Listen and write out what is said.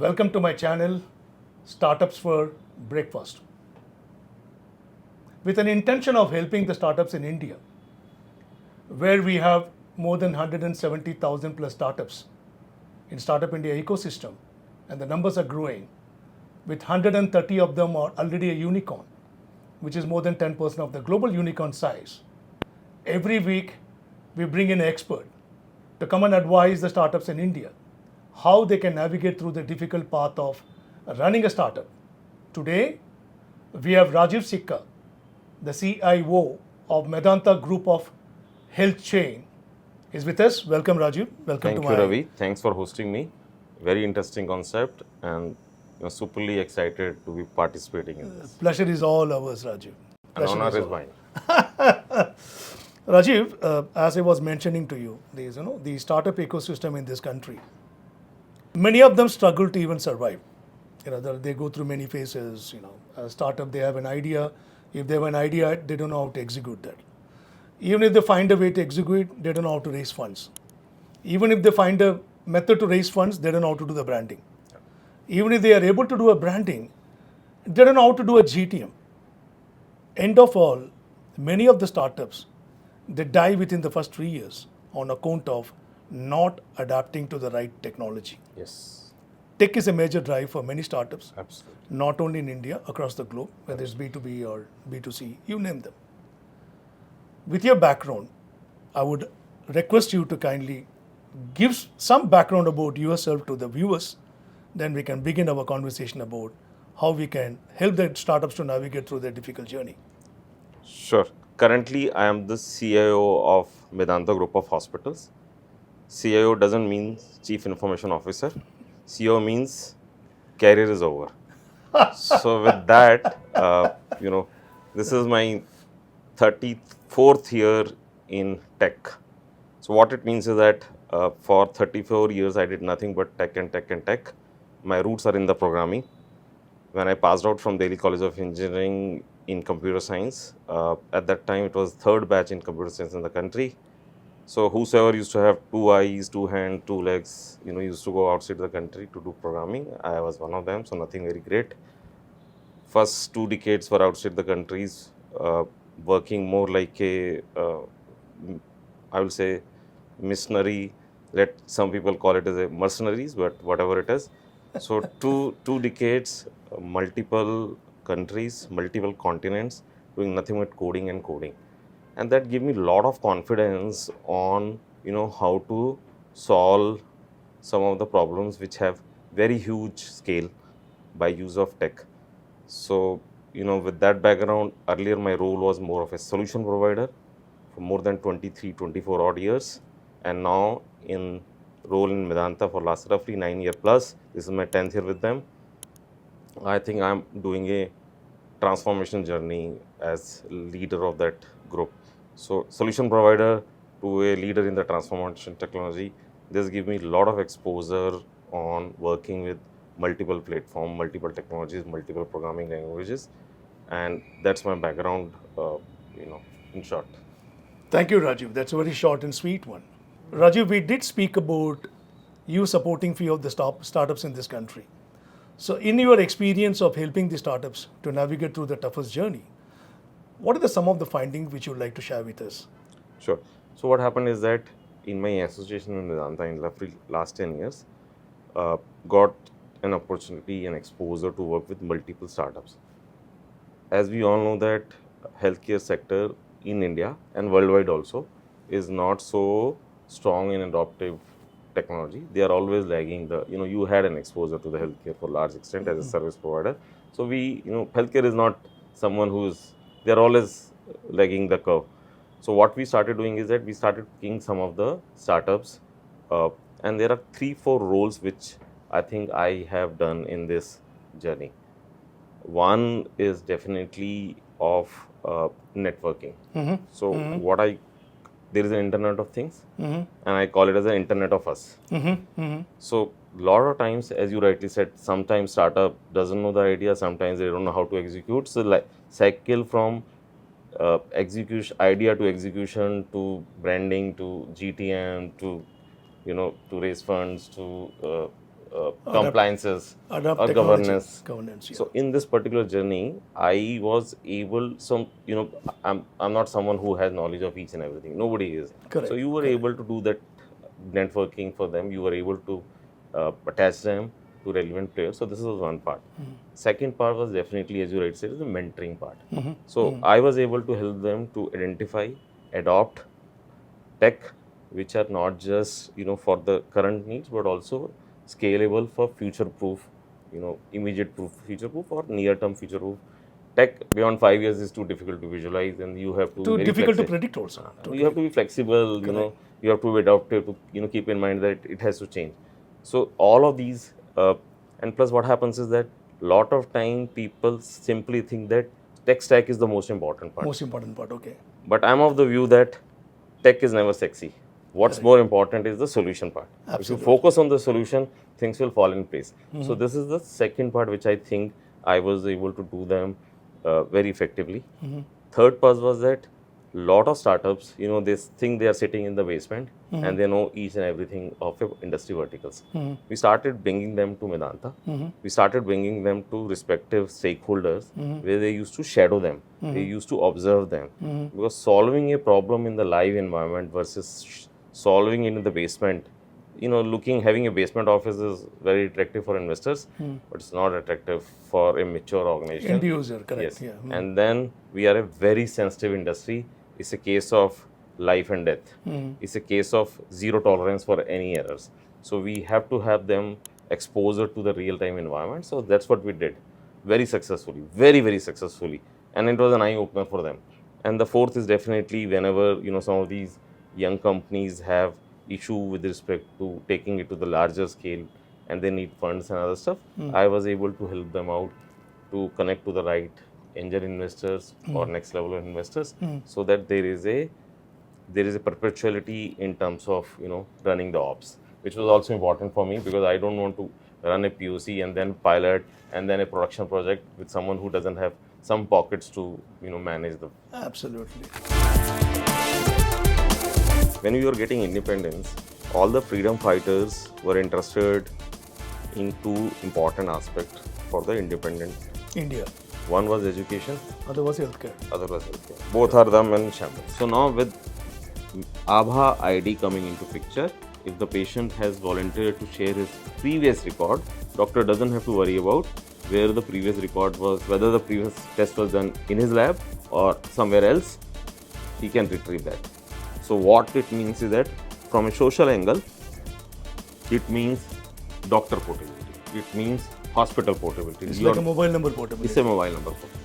Welcome to my channel, Startups for Breakfast. With an intention of helping the startups in India, where we have more than 170,000 plus startups in Startup India ecosystem, and the numbers are growing, with 130 of them are already a unicorn, which is more than 10% of the global unicorn size. Every week, we bring in an expert to come and advise the startups in India how they can navigate through the difficult path of running a startup. Today, we have Rajiv Sikka, the CIO of Medanta Group of Health Chain, is with us. Welcome, Rajiv. Welcome Thank you, Ravi. Thanks for hosting me. Very interesting concept, and superly excited to be participating in this. Pleasure is all ours, Rajiv. An Pleasure honor is all. mine. Rajiv, as I was mentioning to you, there's the startup ecosystem in this country. Many of them struggle to even survive. They go through many phases. A startup, they have an idea. If they have an idea, they don't know how to execute that. Even if they find a way to execute, they don't know how to raise funds. Even if they find a method to raise funds, they don't know how to do the branding. Even if they are able to do a branding, they don't know how to do a GTM. End of all, many of the startups, they die within the first 3 years on account of not adapting to the right technology. Yes, Tech is a major drive for many startups, absolutely. not only in India, across the globe, whether it's B2B or B2C, you name them. With your background, I would request you to kindly give some background about yourself to the viewers. Then we can begin our conversation about how we can help the startups to navigate through their difficult journey. Sure. Currently, I am the CIO of Medanta Group of Hospitals. CIO doesn't mean Chief Information Officer. CEO means career is over. So with that, this is my 34th year in tech. So what it means is that for 34 years, I did nothing but tech and tech and tech. My roots are in the programming. When I passed out from Delhi College of Engineering in computer science, at that time it was third batch in computer science in the country. So whosoever used to have 2 eyes, 2 hands, 2 legs, used to go outside the country to do programming. I was one of them, so nothing very great. First 2 decades were outside the countries, working more like I will say, missionary. Let some people call it as a mercenaries, but whatever it is. So two decades, multiple countries, multiple continents, doing nothing but coding and coding. And that gave me a lot of confidence on how to solve some of the problems which have very huge scale by use of tech. So with that background, earlier my role was more of a solution provider for more than 24 odd years, and now in role in Medanta for last roughly 9 years plus. This is my 10th year with them. I think I'm doing a transformation journey as leader of that group. So solution provider to a leader in the transformation technology, this gives me a lot of exposure on working with multiple platforms, multiple technologies, multiple programming languages, and that's my background, in short. Thank you, Rajiv. That's a very short and sweet one. Rajiv, we did speak about you supporting few of the startups in this country. So in your experience of helping the startups to navigate through the toughest journey, what are some of the findings which you would like to share with us? Sure. So what happened is that in my association in Medanta in roughly last 10 years, got an opportunity and exposure to work with multiple startups. As we all know that healthcare sector in India and worldwide also is not so strong in adoptive technology. They are always lagging you had an exposure to the healthcare for large extent as a service provider. So healthcare is not someone they're always lagging the curve. So what we started doing is that we started picking some of the startups, and there are 3-4 roles which I think I have done in this journey. One is definitely of networking. So there is an Internet of Things, and I call it as an Internet of Us. So a lot of times, as you rightly said, sometimes startup doesn't know the idea, sometimes they don't know how to execute. So like cycle from idea to execution to branding to GTM to to raise funds to compliances Adapt or technology. governance. Yeah. So in this particular journey, I was able, I'm not someone who has knowledge of each and everything. Nobody is. Correct, So you were correct. able to do that networking for them. You were able to attach them to relevant players. So this is one part. Second part was definitely, as you rightly said, is the mentoring part. So I was able to help them to identify, adopt tech which are not just for the current needs, but also scalable for future proof, immediate proof, future proof, or near term future proof. Tech beyond 5 years is too difficult to visualize, and you have to Too be very difficult to flexi- predict also. you have to be flexible. You have to be adaptive to keep in mind that it has to change. So all of these, and plus what happens is that lot of time people simply think that tech stack is the most important part. Most important part, okay. But I'm of the view that tech is never sexy. What's more important is the solution part. If you focus on the solution, things will fall in place. So this is the second part which I think I was able to do them very effectively. Third part was that lot of startups, they think they are sitting in the basement and they know each and everything of industry verticals. We started bringing them to Medanta. We started bringing them to respective stakeholders where they used to shadow them. They used to observe them. Because solving a problem in the live environment versus solving it in the basement, having a basement office is very attractive for investors, but it's not attractive for a mature organization. End user, correct. Yes. Yeah. And then we are a very sensitive industry. It's a case of life and death. It's a case of zero tolerance for any errors. So we have to have them exposure to the real-time environment. So that's what we did very successfully, very, very successfully. And it was an eye-opener for them. And the fourth is definitely whenever, some of these young companies have issue with respect to taking it to the larger scale and they need funds and other stuff, I was able to help them out to connect to the right angel investors or next level of investors, so that there is a perpetuality in terms of running the ops, which was also important for me because I don't want to run a POC and then pilot and then a production project with someone who doesn't have some pockets to manage them. Absolutely. When we were getting independence, all the freedom fighters were interested in two important aspects for the independent. India. One was education, Other was healthcare. other was healthcare. Both are them in shambles. So now with Abha ID coming into picture, if the patient has volunteered to share his previous record, doctor doesn't have to worry about where the previous record was, whether the previous test was done in his lab or somewhere else, he can retrieve that. So what it means is that from a social angle, it means doctor portability. It means hospital portability. It's like a mobile number portability. It's a mobile number portability.